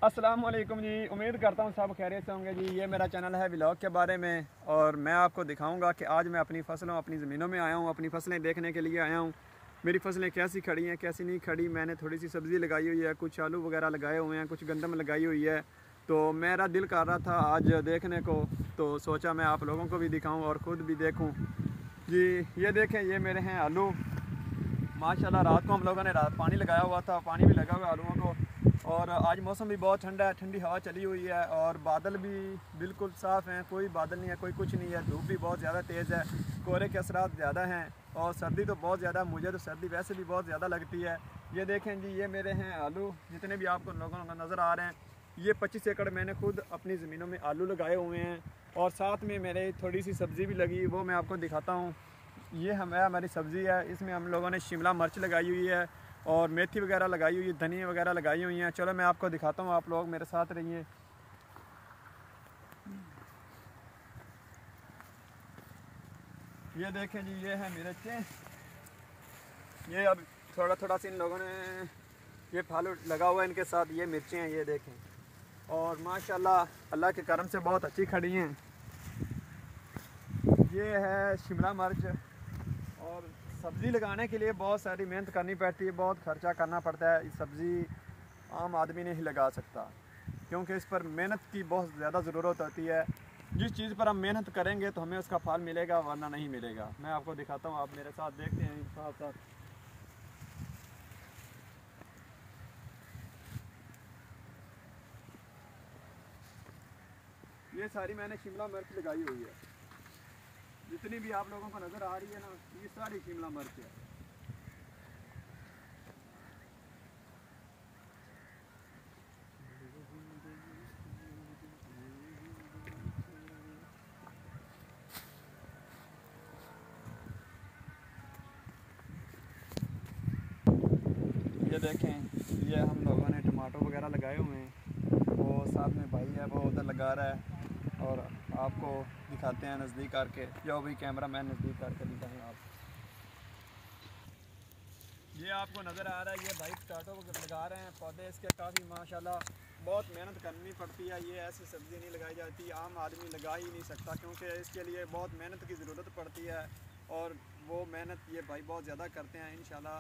अस्सलामुअलैकुम जी। उम्मीद करता हूँ सब खैरियत से होंगे जी। ये मेरा चैनल है व्लॉग के बारे में और मैं आपको दिखाऊंगा कि आज मैं अपनी फसलों अपनी ज़मीनों में आया हूँ, अपनी फसलें देखने के लिए आया हूँ। मेरी फसलें कैसी खड़ी हैं कैसी नहीं खड़ी। मैंने थोड़ी सी सब्ज़ी लगाई हुई है, कुछ आलू वगैरह लगाए हुए हैं, कुछ गंदम लगाई हुई है। तो मेरा दिल कर रहा था आज देखने को, तो सोचा मैं आप लोगों को भी दिखाऊँ और ख़ुद भी देखूँ जी। ये देखें, ये मेरे हैं आलू। माशाल्लाह रात को हम लोगों ने पानी लगाया हुआ था, पानी भी लगा हुआ आलूओं को। और आज मौसम भी बहुत ठंडा है, ठंडी हवा चली हुई है और बादल भी बिल्कुल साफ़ हैं, कोई बादल नहीं है, कोई कुछ नहीं है। धूप भी बहुत ज़्यादा तेज़ है, कोहरे के असरात ज़्यादा हैं और सर्दी तो बहुत ज़्यादा, मुझे तो सर्दी वैसे भी बहुत ज़्यादा लगती है। ये देखें जी, ये मेरे हैं आलू, जितने भी आपको लोगों को नज़र आ रहे हैं। ये 25 एकड़ मैंने खुद अपनी ज़मीनों में आलू लगाए हुए हैं और साथ में मेरे थोड़ी सी सब्ज़ी भी लगी, वो मैं आपको दिखाता हूँ। ये हमारी सब्ज़ी है, इसमें हम लोगों ने शिमला मिर्च लगाई हुई है और मेथी वगैरह लगाई हुई है, धनिया वगैरह लगाई हुई हैं। चलो मैं आपको दिखाता हूँ, आप लोग मेरे साथ रहिए। ये देखें जी, ये है मिर्चें। ये अब थोड़ा थोड़ा सी इन लोगों ने ये फल लगा हुआ है, इनके साथ ये मिर्चें हैं, ये देखें। और माशाल्लाह अल्लाह के करम से बहुत अच्छी खड़ी हैं। ये है शिमला मिर्च। और सब्ज़ी लगाने के लिए बहुत सारी मेहनत करनी पड़ती है, बहुत खर्चा करना पड़ता है। सब्ज़ी आम आदमी नहीं लगा सकता क्योंकि इस पर मेहनत की बहुत ज़्यादा ज़रूरत होती है। जिस चीज़ पर हम मेहनत करेंगे तो हमें उसका फल मिलेगा, वरना नहीं मिलेगा। मैं आपको दिखाता हूँ, आप मेरे साथ देखते हैं साथ साथ। ये सारी मैंने शिमला मिर्च लगाई हुई है, जितनी भी आप लोगों को नज़र आ रही है ना, ये सारी शिमला मिर्च है। ये देखें, ये हम लोगों ने टमाटर वगैरह लगाए हुए हैं। वो साथ में भाई है, वो उधर लगा रहा है और आपको दिखाते हैं नज़दीक करके। जो भी कैमरा मैन नज़दीक करके दिखाएँ आप। ये आपको नज़र आ रहा है, ये भाई टमाटो लगा रहे हैं पौधे इसके। काफ़ी माशाल्लाह बहुत मेहनत करनी पड़ती है। ये ऐसी सब्ज़ी नहीं लगाई जाती, आम आदमी लगा ही नहीं सकता क्योंकि इसके लिए बहुत मेहनत की ज़रूरत पड़ती है। और वो मेहनत ये भाई बहुत ज़्यादा करते हैं इंशाल्लाह,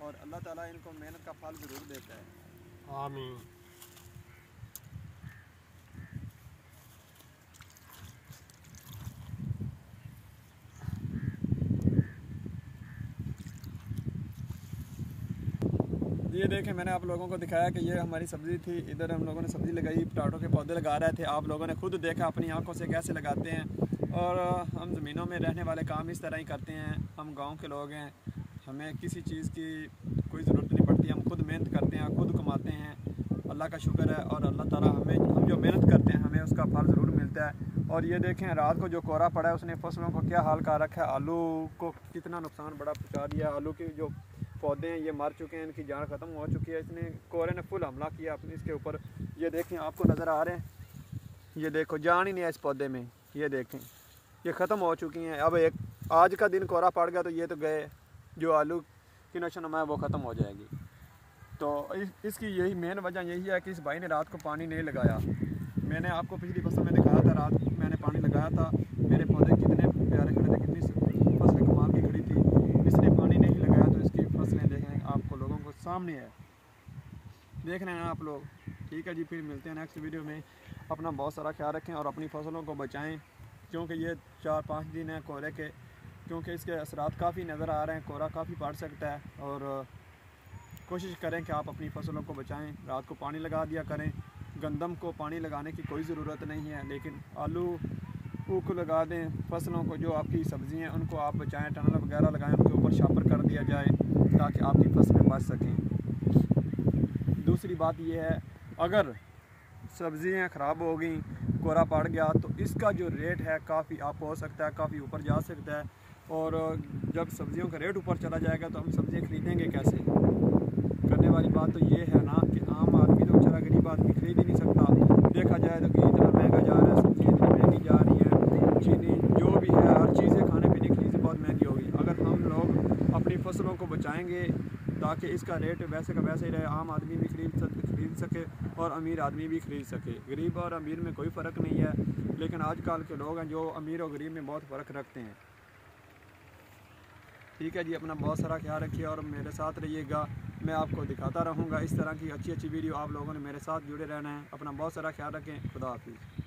और अल्लाह ताला इनको मेहनत का फल ज़रूर देता है। आमीन। ये देखें, मैंने आप लोगों को दिखाया कि ये हमारी सब्ज़ी थी। इधर हम लोगों ने सब्ज़ी लगाई, टमाटो के पौधे लगा रहे थे। आप लोगों ने खुद देखा अपनी आंखों से कैसे लगाते हैं। और हम ज़मीनों में रहने वाले काम इस तरह ही करते हैं। हम गांव के लोग हैं, हमें किसी चीज़ की कोई ज़रूरत नहीं पड़ती। हम खुद मेहनत करते हैं, खुद कमाते हैं। अल्लाह का शुक्र है और अल्लाह ताला हम जो मेहनत करते हैं हमें उसका फल ज़रूर मिलता है। और ये देखें, रात को जो कोहरा पड़ा है उसने फसलों को क्या हाल कर रखा है। आलू को कितना नुकसान बड़ा पहुँचा दिया। आलू की जो पौधे हैं ये मर चुके हैं, इनकी जान ख़त्म हो चुकी है। इसने कोहरे ने फुल हमला किया अपने इसके ऊपर। ये देखें, आपको नज़र आ रहे हैं, ये देखो जान ही नहीं है इस पौधे में। ये देखें, ये ख़त्म हो चुकी हैं। अब एक आज का दिन कोहरा पड़ गया तो ये तो गए, जो आलू की नशोनुमा है वो ख़त्म हो जाएगी। तो इसकी यही मेन वजह यही है कि इस भाई ने रात को पानी नहीं लगाया। मैंने आपको पिछली फसल में दिखाया था, रात मैंने पानी लगाया था, मेरे पौधे कितने प्यारे खड़े थे, कितनी फसलें कमाल की खड़ी थी। इसने पानी नहीं लगाया तो इसकी फसलें देखें, आपको लोगों को सामने है, देख रहे हैं आप लोग। ठीक है जी, फिर मिलते हैं नेक्स्ट वीडियो में। अपना बहुत सारा ख्याल रखें और अपनी फसलों को बचाएं क्योंकि ये 4-5 दिन है कोहरे के, क्योंकि इसके असरात काफ़ी नज़र आ रहे हैं। कोहरा काफ़ी पड़ सकता है और कोशिश करें कि आप अपनी फसलों को बचाएं। रात को पानी लगा दिया करें। गंदम को पानी लगाने की कोई ज़रूरत नहीं है, लेकिन आलू को लगा दें। फसलों को जो आपकी सब्ज़ी हैं उनको आप बचाएं, टनल वगैरह लगाएं, उनके ऊपर शापर कर दिया जाए ताकि आपकी फसलें बच सकें। दूसरी बात यह है, अगर सब्ज़ियाँ ख़राब हो गई, कोहरा पड़ गया, तो इसका जो रेट है काफ़ी अप हो सकता है, काफ़ी ऊपर जा सकता है। और जब सब्ज़ियों का रेट ऊपर चला जाएगा तो हम सब्ज़ियाँ ख़रीदेंगे कैसे। करने वाली बात तो ये है ना कि आम आदमी तो बेचारा गरीब आदमी खरीद ही नहीं सकता। देखा जाए तो घी इतना महंगा जा रहा है, सब्ज़ी इतनी महंगी जा रही है, चीनी जो भी है, हर चीज़ें खाने पीने की चीज़ें बहुत महंगी होगी। अगर हम लोग अपनी फसलों को बचाएंगे ताकि इसका रेट वैसे का वैसे ही रहे, आम आदमी भी खरीद ख़रीद सके और अमीर आदमी भी ख़रीद सके। गरीब और अमीर में कोई फ़र्क नहीं है, लेकिन आजकल के लोग हैं जो अमीर और गरीब में बहुत फ़र्क रखते हैं। ठीक है जी, अपना बहुत सारा ख्याल रखिए और मेरे साथ रहिएगा। मैं आपको दिखाता रहूँगा इस तरह की अच्छी अच्छी वीडियो। आप लोगों ने मेरे साथ जुड़े रहना है। अपना बहुत सारा ख्याल रखें। खुदा हाफिज़।